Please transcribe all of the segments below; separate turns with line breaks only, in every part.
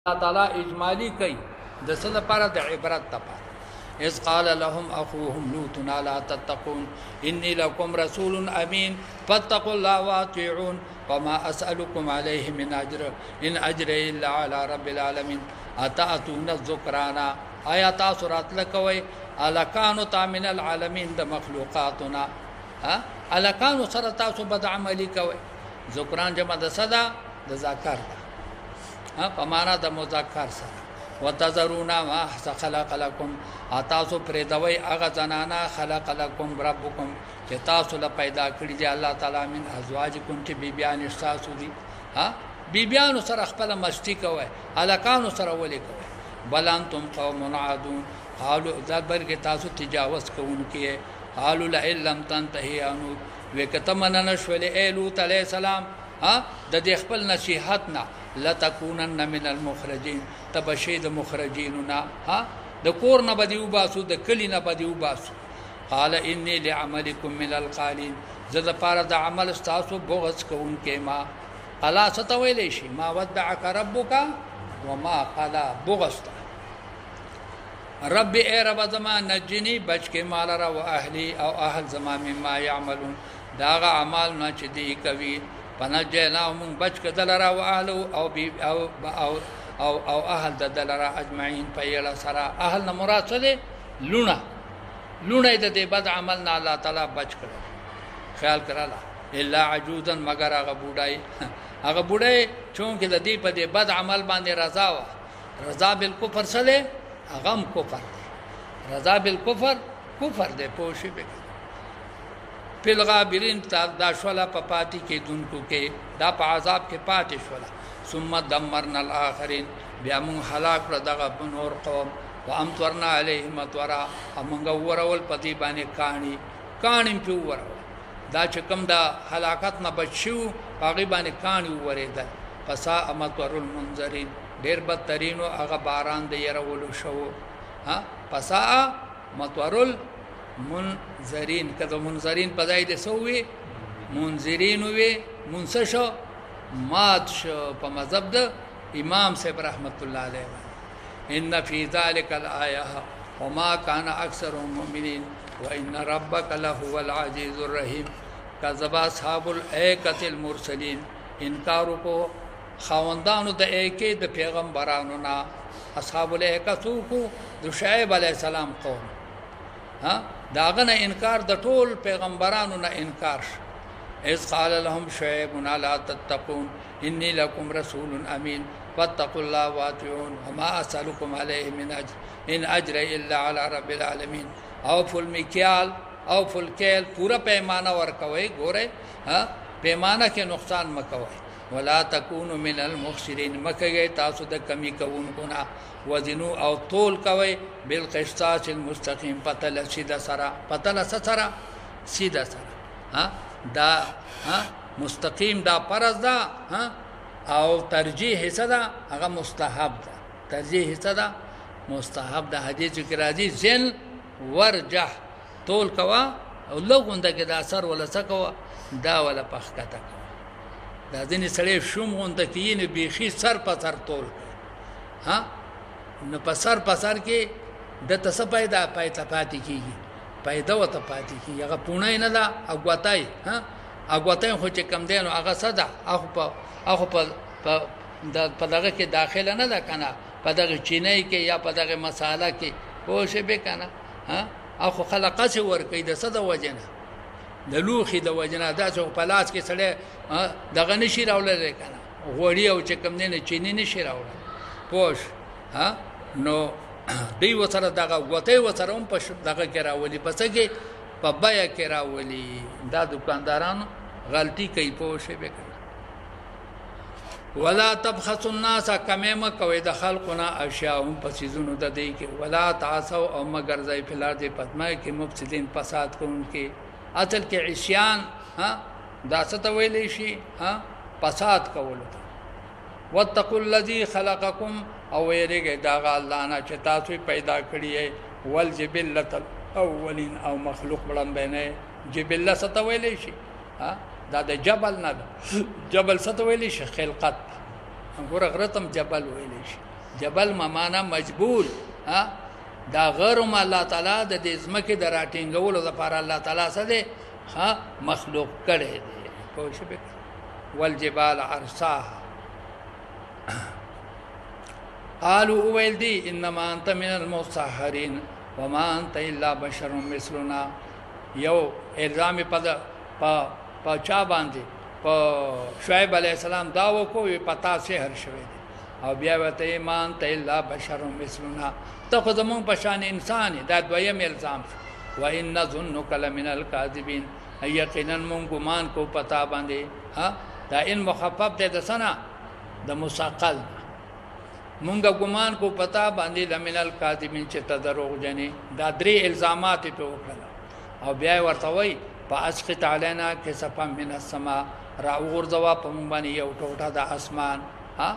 الله تعالی اجمالی کوي د څه لپاره د عبرت لپاره. اذ قال لهم اخوهم لوط لا تتقون اني لكم رسول امين فاتقوا الله واطيعون وما اسالكم عليه من اجر ان اجري الا على رب العالمين اتاتون الذكران آیات سورات لکوي الکانو تامن العالمین د مخلوقاتنا الکانو سره تاسو بد عملی کوي. ذکران جمع د صدا د ذکر په معنا د مذکر سره. وتذرون ما خلق لكم اتاسو پردوي هغه زنانا خلق لكم ربكم چې تاسو له پیدا کړی دی الله تعالی من ازواجکم چې بیبیان تاسو دي بیبیانو سره خپل مستی کوي الکانو سره ولي کوي. بل انتم قوم عادون قالوا ذبر کې تاسو تجاوز کوونکې قالوا لئن لم تنتهي انو وکتمن نشول لوط علیہ السلام د دې خپل نصيحت نه لتكونن من المخرجين تبشید مخرجیننا د کور نه بدیو باسو د کلی نه بدیو باسو. قال اني لعملكم من القالين زد پاره د عمل تاسو بغض کوونکې ما قلا ستویلې شي ما ودعك ربك وما قلا بغض رب اے رب زمان نجنی بچ کے مال را و اهلی او اهل زمان مما يعملون داغه اعمال نه چې دی کوي پنجنا من بچ کے دلرا و اهل او بی او اهل دلرا اجمعین پیلا سرا اهل نه مراد څه لونه د دې بد عمل نه الله تعالی بچ کړو. خیال کړه الا عجوزا مگر هغه بوډای چونکه د دې په دې بد عمل باندې رضا بالکفر سره غم کفر رضا بالکفر کفر دے پوشی بے پل غابرین دا شولا پا پاتی کے دنکو کے دا پا عذاب کے پاتی شولا ثم دمرنا الاخرین بیامون حلاک ردغا بنور قوم و امتورنا علیہم اتورا امونگا ورول پتی بانے کانی پی ورول دا چکم دا حلاکت نبچیو پاگی بانے کانی وریدل پسا امتور المنظرین ډیر بدترینو هغه باران د يرولو شو پسا مطورل منذرین کله منذرین پدای د سووي منذرین وي منسشو مات شو په مذهب د امام صاحب رحمت الله علیه ان فی ذلک الایه وما كان اکثرهم مؤمنین وان ربک لهو العزیز الرحیم کذب اصحاب الایکه المرسلین انکار کو خاوندانو د ایکې د پیغمبرانو نه اصحاب الایکه سوکو د شعیب علی السلام قوم داغه نه انکار د ټول پیغمبرانو نه انکار. اذ قال لهم شعیب لا تتقون انی لکم رسول امین فاتقوا الله واطیعون وما اسالکم علیه من اجر ان اجری الا علی رب العالمین. اوفوا المکیال اوفوا الکیل پورا پیمانه ورکوي ګوره پیمانه کې نقصان مکوي. ولا تكونوا من المخسرين مکه تاسو د کمی کوونکو نه وزنو او طول کوي بالقسطاس المستقيم پتل سیدا سرا سیدا سرا دا مستقیم دا فرض دا او ترجیح صدا هغه مستحب دا ترجیح صدا مستحب دا حدیث کې راځي زن ورجح طول کوا او لوګونده کې دا اثر ولا سکوا دا ولا پخکته دا ځینې سړی شوم غونډه کې نه بیخي سر په سر تول نو په سر کې د تاسو پیدا پاتې کیږي پیدا وته پاتې کیږي هغه پونه نه دا اغواتای خو چې کم دینو هغه صدا هغه په دغه کې داخله نه ده کنه په دغه چینای کې یا په دغه مساله کې پوښې به کنه هغه خلقه څه ور کوي د صدا وجنه د لوخي د وجنا داسې په لاس کې سړی دغه نشي راولل کنه غوړی او چې کم نه چینی نشي راولل پوش نو دی وسره دغه غوته وسره هم په دغه کې راولي پس کې په بیا کې راولي دا دکاندارانو غلطي کوي پوښې به کنه. ولا تبخسوا الناس کمه کوي د خلقنا اشیاءهم پسیزونو د دی کې ولا تعصوا او مگر ځای فلار دې پدمای کې مفسدين فساد کوونکې اصل کې عصيان دا څه ویلې شي فساد کول. واتقوا الذي خلقكم او یریږي دا الله نه چې تاسو پیدا کړی یې والجبلة الاولین او مخلوق بلنبنه جبلة څه ویلې شي دا د جبل نه جبل څه ویلې شي خلقت ګوره غرتم جبل ویلې شي جبل ممانا مجبول ها دا غرم الله تعالی د دې ځمکې د راټینګولو لپاره الله تعالی سره ها مخلوق کړي دي پوه شئ والجبال ارساها قالوا ويلدي انما انت من المسحرين وما انت الا بشر مثلنا یو الزام په چا باندې په شعیب علی السلام دا وکوي پتا سحر شوی او بیا وته ایمان ته الا بشر مثلنا ته خو زمون په شان انسان دا دویم الزام و ان ظنک لمن الكاذبین یقینا مون ګمان کو پتا باندې ها دا ان مخفف ده د سنا د مسقل مونږ ګمان کو پتا باندې لمن الكاذبین چې تدروغ جنې دا درې الزامات په وکړه او بیا ورته وای فاسقط علينا كسفا من السماء را ورځوا په مونږ باندې یو ټوټه د اسمان ها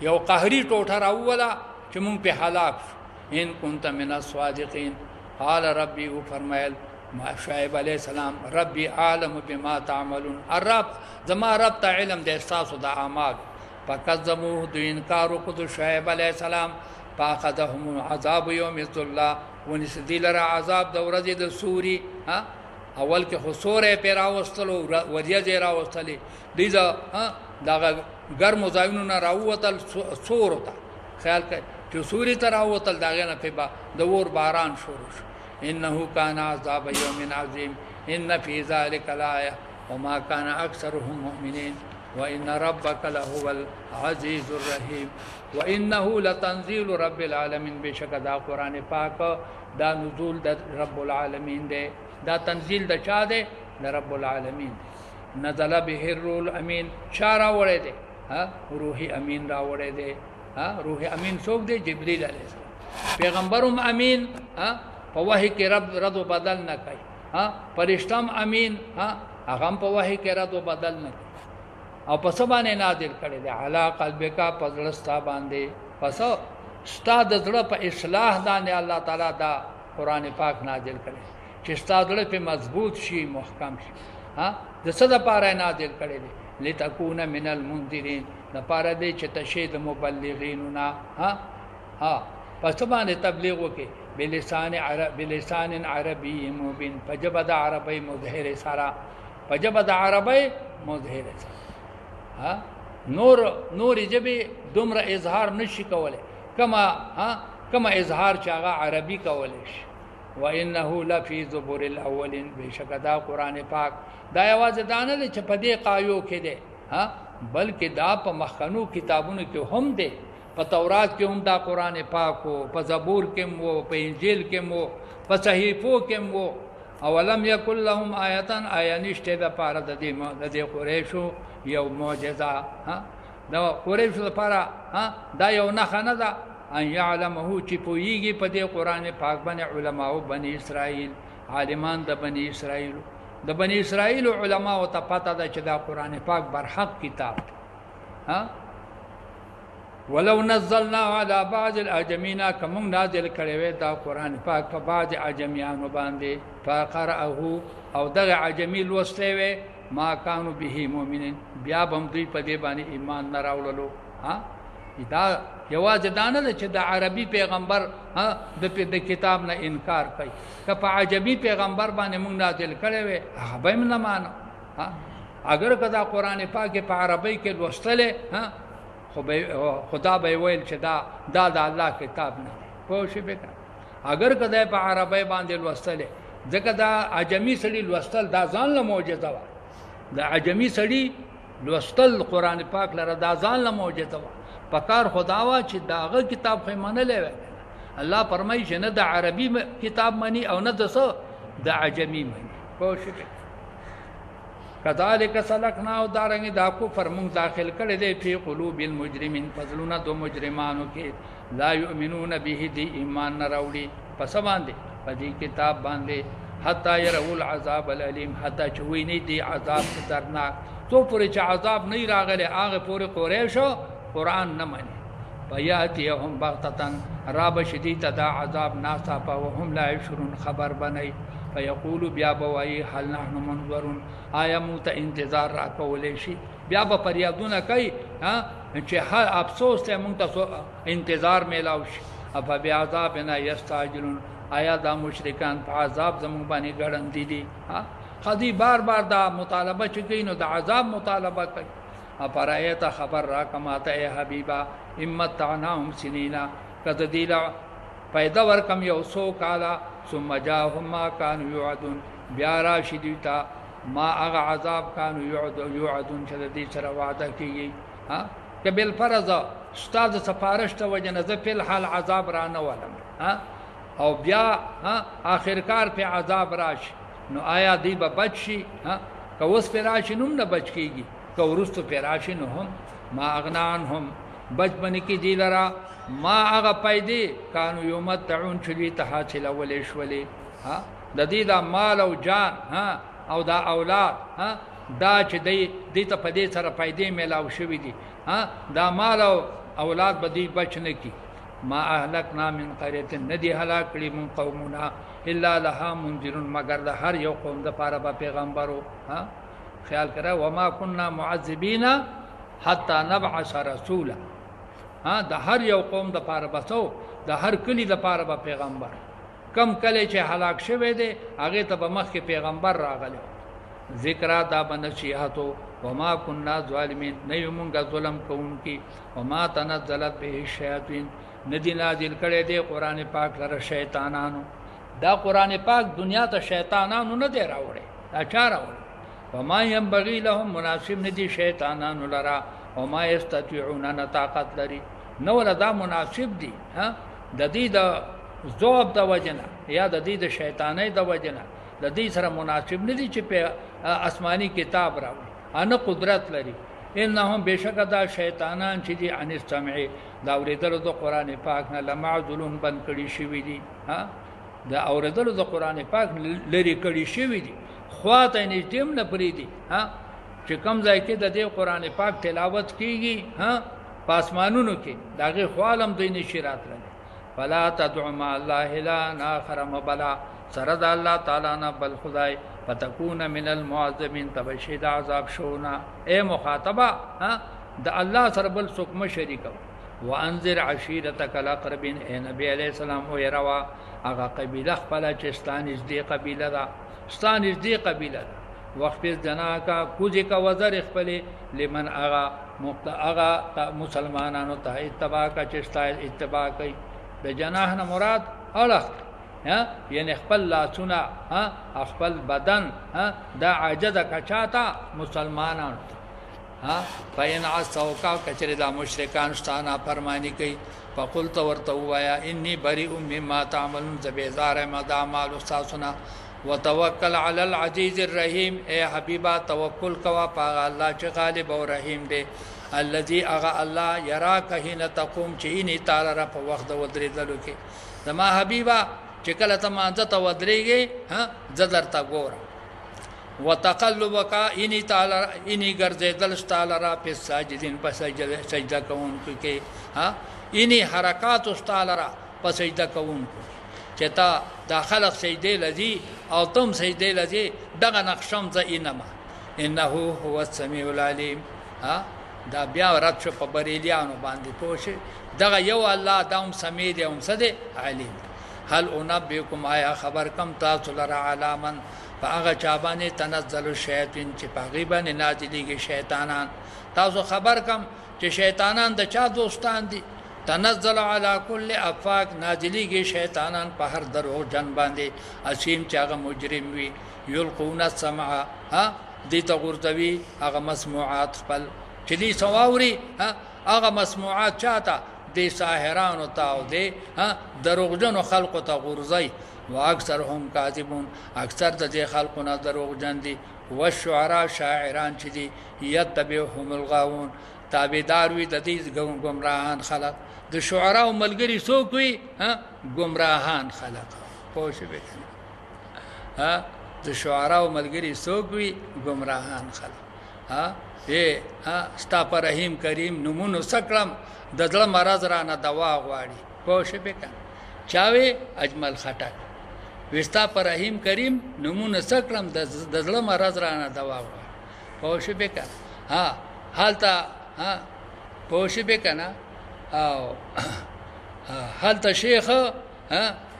یو قهري ټوټه راولا چې مونږ په هلاک ان كنت من الصادقين قال ربي فرمایل ما شعیب علیہ السلام ربي عالم بما تعملون الرب زما رب ته علم د احساس او د اعمال فكذبوه د انکار وکړو شعیب علیہ السلام فاخذهم عذاب يوم الظلة ونسديل را عذاب د ورځې د سوري ها اول کې خسوره پیرا واستلو وریځه را واستلې دیزه دا ګرم ځایونو نه راوتل سور وتا خیال کړئ چې سوري ته راوتل داغه نه په د ور باران شروع انه كان عذاب يوم عظيم ان في ذلك لآية وما كان اكثرهم مؤمنين وان ربك لهو العزيز الرحيم وانه لتنزيل رب العالمين بشکدا قران پاک دا نزول د رب العالمین دی دا تنزيل د چا دی د رب العالمین نزل به الروح الامین شارا وړه دی ها روح امین را وړه دی ها روح امین څوک دی جبرئیل علیه السلام پیغمبرم امین ها په وحی کې رب رد بدل نه کوي ها فرشتم امین ها هغه په وحی کې رد بدل نه کوي او په سبانه نازل کړي دی علا قلبک پزړستا باندې پس استاد زړه په اصلاح باندې الله تعالی دا قران پاک نازل کړي چې استاد زړه په مضبوط شي محکم شي ها د څه لپاره نازل کړي دی لتكون من المنذرين لپاره دی چې تشهید مبلغیننا ها پس باندې تبلیغ وکي بلسان عربي مبين فجبد عربي مظهر سرا فجبد عربي مظهر سرا ها نور جبه دومره اظهار نشي کوله کما اظهار چاغه عربي کوله وانه لفي زبور الاولين بشکدا قران پاک دا आवाज دانه چې په دې قایو کې ده ها بلکې دا په مخکنو کتابونو کې هم ده په تورات کې هم دا قران پاک او په زبور کې مو په انجیل کې مو په صحیفو کې مو اولم یکل لهم آیتان نشته د پاره د دې قریشو یو معجزه ها دا قریشو لپاره ها دا یو نه خنه ده ان يعلمه چې پویږي په دې قران پاک باندې علماء بني اسرائیل عالمان د بني اسرائیل علماء او ته پته ده چې دا قران پاک برحق کتاب ها ولو نزلنا على بعض الاعجمين كم نازل کړي دا قران پاک په بعض اعجمیانو باندې فقرأه او دغه اعجمی لوستوي ما كانوا به مؤمنين بیا هم دوی په دې باندې ایمان نه راوړلو ها دا یواز دانه چې د عربي پیغمبر ها د کتاب نه انکار کوي که په عجمی پیغمبر باندې مونږ نازل کړي وي هغه به نه مانو ها اگر کدا قران پاک په عربی کې لوستل ها خدا به ویل چې دا د الله کتاب نه پوه شئ به اگر کدا په عربی باندې لوستل ځکه دا عجمی سړي لوستل دا ځان له معجزه و د عجمی سړي لوستل قران پاک لره دا ځان له معجزه و پکار خداوا چې داغه کتاب خو منلې و الله فرمایي چې نه د عربي کتاب مني او نه د عجمی مني پوه شئ کذالک سلکنا او دارنګ دا کو فرمون داخل کړي دي په قلوب المجرمین فضلنا دو مجرمانو کې لا یؤمنون به دی ایمان نه راوړي پس باندې په دې کتاب باندې حتا يروا العذاب الالم حتا چوي دی عذاب خطرناک تو پورې چې عذاب نه راغله هغه پورې قریشو قران نه مانی فیاتهم بغتتن راب شدید دا عذاب ناسا په وهم لا يشرون خبر بنئ فیقول بیا بوای هل نحن منظرون آیا مو ته انتظار را کولې شي بیا به پریادونه کوي ها چې هر افسوس ته مونږ ته انتظار میلاو شي افبعذابنا یستعجلون آیا دا مشرکان په عذاب زمونږ باندې ګړندي دي خدي بار بار دا مطالبه چې کوي نو د عذاب مطالبه کوي افرایت خبر را کما ته حبیبا امتعناهم سنینا کذ دیلا پیدا ورکم یو سو کالا ثم جاءهم ما كانوا يوعدون بیا راشي دیتا ما هغه عذاب كانوا يوعدون چې دې سره وعده کیږي که بل فرض استاد سفارش ته وجنه ز په حال عذاب را نه ولم او بیا اخرکار په عذاب راشي نو آیا دی به بچي که اوس په راشي نوم نه بچ کیږي که ورستو په راشي نو هم ما اغنان هم بچ بنی کی دی لرا ما هغه پیدې کانو یومتعون چې دې ته حاصل ولې شولې د دې دا مال او جان او دا اولاد دا چې دې ته په دې سره پیدې میلاو شوې دي دا مال او اولاد به دې بچ نه کی ما اهلکنا من قريه ندی هلاک کړي من قومنا الا لها منذرون مگر د هر یو قوم د پاره به پیغمبرو خیال کړه وما كنا معذبين حتى نبعث رسولا د هر یو قوم د پاره بسو د هر کلی د پاره به پیغمبر کم کله چې هلاک شوه دي هغه ته به مخ کې پیغمبر راغلی ذکر دا بنصیحتو وما كنا ظالمین نه یمونګه ظلم کوونکی وما تنزلت به الشیاطین ندی نازل کړي دی قران پاک لره شیطانانو دا قران پاک دنیا ته شیطانانو نه دی راوړي دا چا راوړي وما ينبغي لهم مناسب ندی شیطانانو لرا وما يستطيعون طاقت لري نو لدا مناسب دي د دې د ذوب د وجنه یا د دې د شیطانې د وجنه د دې سره مناسب ندي چې په آسماني کتاب راوړي ان قدرت لري انهم بشکدا شیطانان چې دي ان استمع دا اوریدل د قران پاک نه لمعذلون بن کړي شوی دي دا اوریدل د قران پاک لري کړي شوی دي خواته نږدې نه پری دي چې کوم ځای کې د دې قران پاک تلاوت کیږي پاسمانونو کې داغه خوالم دوی نشرات لري فلا تدع مع الله الا اخر مبلا سرد الله تعالی نه بل خدای فتكون من المعذبين تبشید عذاب شونا اے مخاطبہ د الله سره بل څوک مشرک وانذر عشيرتك الاقربين اے نبی علیہ السلام او يروا هغه قبیله خپل چستان دې قبیله دا ستان دې قبیله وقت جنا کا کوجه کا وزر خپل لمن اغا مسلمانانو ته اتباع کا چستا اتباع کوي د جناح نه مراد اړه یعنی خپل لاسونه خپل بدن دا عاجز کچاتا مسلمانانو فین عصوا کا کچره دا مشرکان ستانه فرمانی کوي فقلت ورته وایا انی بریء مما تعملون ذبیزار ما د اعمال استاسنا وتوکل علی العزیز الرحیم اے حبیبا توکل کوا پاغ الله چې غالب او رحیم دی الذي اغا الله یراک حين تقوم چینی تعالی را په وخت ودرېدلو کې زما حبیبا چې کله ته مانځه ته ودرېږي زدر تا ګور وتقلبک اني تعالی اني ګرځېدل تعالی را په ساجدين په سجده کوونکو کې اني حرکات تعالی را په سجده کوونکو چتا داخل سجده لذي او تم سجده لذي دغه نقشم ز انه هو السميع العليم دا بیا رات شو په بریلیانو باندې پوښي دغه یو الله داوم سميع دی هم سده علیم هل انبئکم آیا خبر کم تاسو لرا علامن فاغه چابانه تنزل الشیاطین چې پاغیبانه نازلېږي شیطانان تاسو خبر کم چې شیطانان د چا دوستان دي تنزل على كل افاق نازلېږي شیطانان په هر درو جن باندې اسیم چې هغه مجرم وي یلقون السمع دې ته غورځوي هغه مسموعات خپل چې دې سواوري هغه مسموعات چاته دې ساحرانو تاو دې دروغجن خلق ته غورځي واکثرهم کاذبون اکثر د دې خلقونه دروغجن دي والشعراء شاعران چې دي یتبعهم الغاوون تابعدار وي د دې گمراهان خلق د شعراء ملګری څوک وي گمراهان خلق پوښ وکړه د شعراء ملګری څوک وي گمراهان خلق ستا پر رحیم کریم نمونو سکرم د ځړه مرز را نه دوا غواړي پوښ وکړه چاوي اجمل خټک وستا پر رحیم کریم نمونه سکرم د ځړه مرز را نه دوا غواړي پوښ وکړه حالتا پوه شي به کنه او هلته شیخ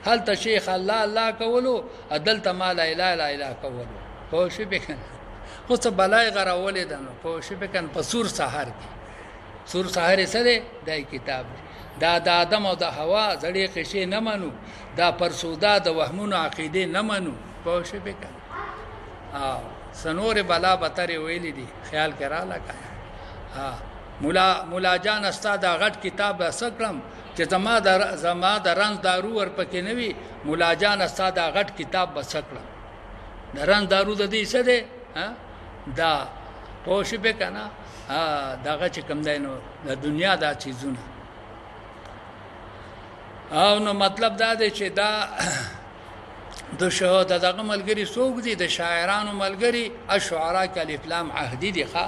هلته شیخ الله الله کولو عدالت ما لا اله الا الله کولو پوه شي به کنه خو څه بلای غراولې ده نو پوه شي به کنه په سور سحر کې سور سحر سره دای کتاب دا د آدم او د حوا زړې قشې نه منو دا پرسودا د وهمونو عقیده نه منو پوه شي به کنه او سنور بلا بتر ویلې دي خیال کرا لکه مولا جان استاد غټ کتاب سکرم چې زما د رنځ دارو ور پکې نه وي مولا جان استاد غټ کتاب بسکرم د رنځ دارو د دې څه ده دا پوښ به کنه داغه چې کم دی نو د دنیا دا چیزونه او نو مطلب دا دی چې دا د شهادت دغه ملګری څوک دي د شاعرانو ملګری الشعراء کالف لام عهدی دي ښا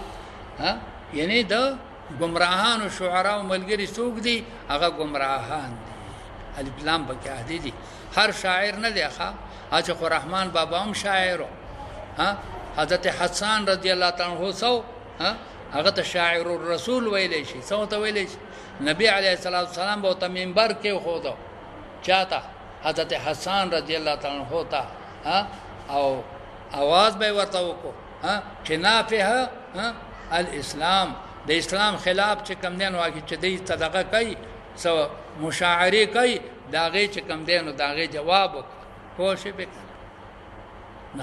یعنی د گمراهانو شعراء ملګری څوک دي هغه گمراهان دي الف لام پکې عهدی دي هر شاعر نه دی ښا اج خو رحمان بابا هم شاعر حضرت حسان رضی الله تعالی عنہ سو هغه ته شاعر الرسول ویلې شي سو ته ویلې شي نبی علیه الصلاۃ والسلام به منبر کې خو دا چاته حضرت حسان رضی الله تعالی عنہ ته او आवाज به ورته وکړو چې نافه الاسلام د اسلام خلاف چې کم دین واکې چې د صدقه کوي سو مشاعره کوي داغه چې کم دین داغه جواب کوشش وکړي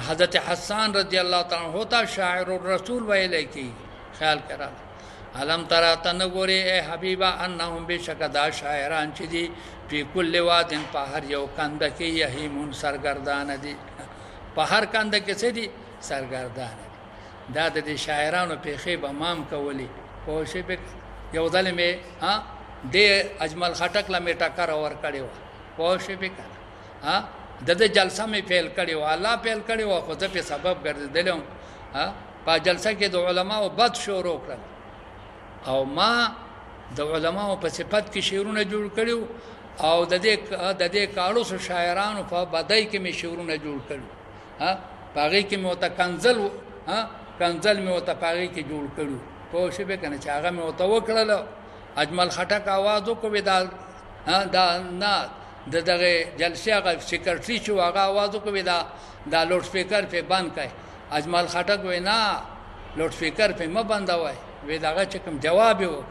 حضرت حسان رضی الله تعالی عنہ ته شاعر الرسول ویلې کی خیال کرا علم ترى تنغوري اے حبیبا انهم بشکدا شاعران چې دي په کل وادن په هر یو کند کې یهیمون سرګردان دي په هر کند کې څه دي سرګردان دا د شاعرانو په خې به مام کولی کوشش به یو ځل می د اجمل خټک لمه ټکر اور کړو کوشش به کړه د جلسه می فعل کړو الله فعل کړو خو ځکه سبب ګرځیدلم په جلسه کې د علماو بد شروع کړل او ما د علماو په صفت کې شعرونه جوړ کړو او د دې کارو سو شاعرانو په بدای کې می شعرونه جوړ کړو پاغي کې موته کنزل می وته پاغي کې جوړ کړو کوشش به کنه چې هغه می وته وکړل اجمل خټک आवाज وکړو دا نه دغه جلسه هغه سیکریټری چې هغه आवाज وکړو دا لوډ سپیکر په بند کړي اجمل خټک وینا لوډ سپیکر په م بندوي وې داغه چې کوم جواب وو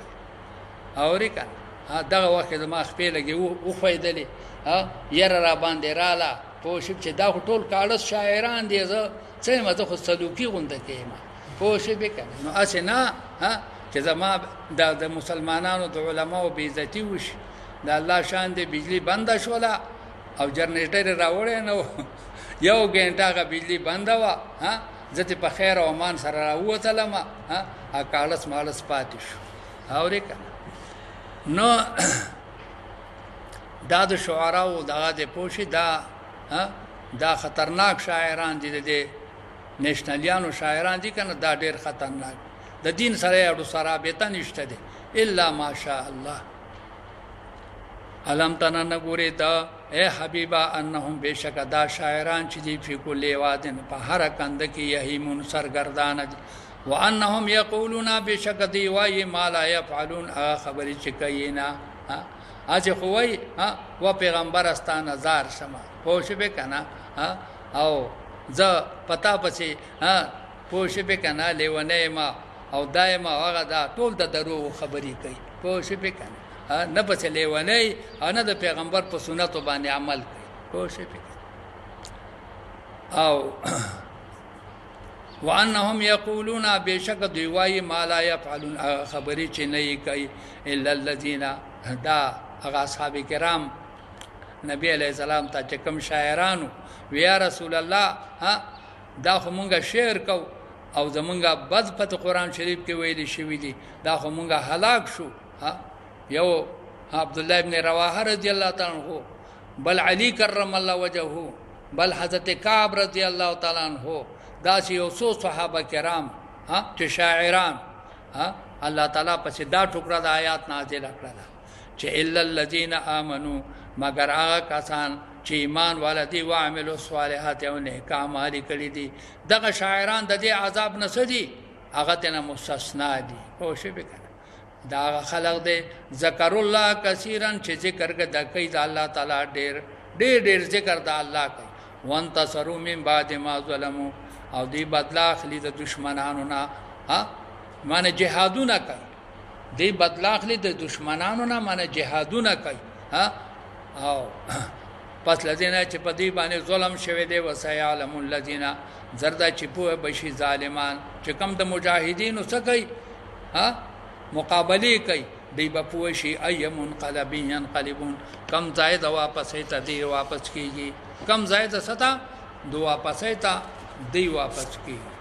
اوري کنه دغه وخت ما خپل لګي او فائدلې ير را باندې رااله پوښب چې دا ټول کاړه شاعران دي زه څه مزه خو سلوکی غونډه کېما پوښب کنه نو اسنه چې زما د مسلمانانو د علماو بے عزتی وش د الله شان دې بجلی بند شولا او جنریټر راوړې نو یو غنټه غ بجلی بند وا ځته په خیر او امان سره راوته ما کالس مالس پاتې شو اورې کنه نو دا د شعراو د پوښي دا خطرناک شاعران دي د نېشنلیانو شاعران دي کنه دا ډېر خطرناک د دین سره اړو سره به ته نشته دي الا ماشاء الله علم تنا نګوري دا اے حبیبا انهم بشک دا شاعران چې دی په کله وادن په هر کند کې یهیمون سرګردان دي وانهم یقولون بشک دی وای ما لا يفعلون خبرې چې کینا اځه خوای و پیغمبر استان هزار سما پوښ به کنا او ز پتا پسې پوښ به کنا لیونه ما او دایما هغه دا ټول د درو خبرې کوي پوښ به کنا نه پسې لیونه نه د پیغمبر په سنت باندې عمل کوي پوښ به او وانهم یقولون بشک دی وای ما لا يفعلون خبرې چې نه کوي الا الذين دا هغه اصحاب کرام نبی علیہ السلام ته چې کوم شاعرانو ویا رسول الله دا خو مونږه شعر کو او زمونږه بد په قرآن شریف کې ویلي شوی دي دا خو مونږه هلاک شو یو عبد الله ابن رواحه رضی الله تعالی عنہ بل علی کرم الله وجهه بل حضرت کعب رضی الله تعالی عنہ دا چې یو څو صحابه کرام چې شاعران الله تعالی په دا ټوکړه د آیات نازل کړل چې الا الذين امنوا مگر هغه کسان چې ایمان والدي او عمل الصالحات او نیک اعمال کړی دي دغه شاعران د دې عذاب نه سدي هغه ته مستثنا دي کوشش وکړه دا خلق دے ذکر الله کثیرن چې ذکر کوي د الله تعالی ډیر ډیر ډیر ذکر د الله کوي وانتصروا من بعد ما ظلموا او دی بدلا اخلي د دشمنانو نه ها معنی جهادونه کوي دی بدلا اخلي د دشمنانو نه معنی جهادونه کوي ها او پس لذینا چې په دې باندې ظلم شوه دی وسيعلم الذين زردا چې په بشي ظالمان چې کم د مجاهدینو څخه کوي ها مقابله کوي دی په شي اي منقلب ينقلبون کم زائد واپس ته دی واپس کیږي کم زائد ستا دو واپس ته دی واپس کیږي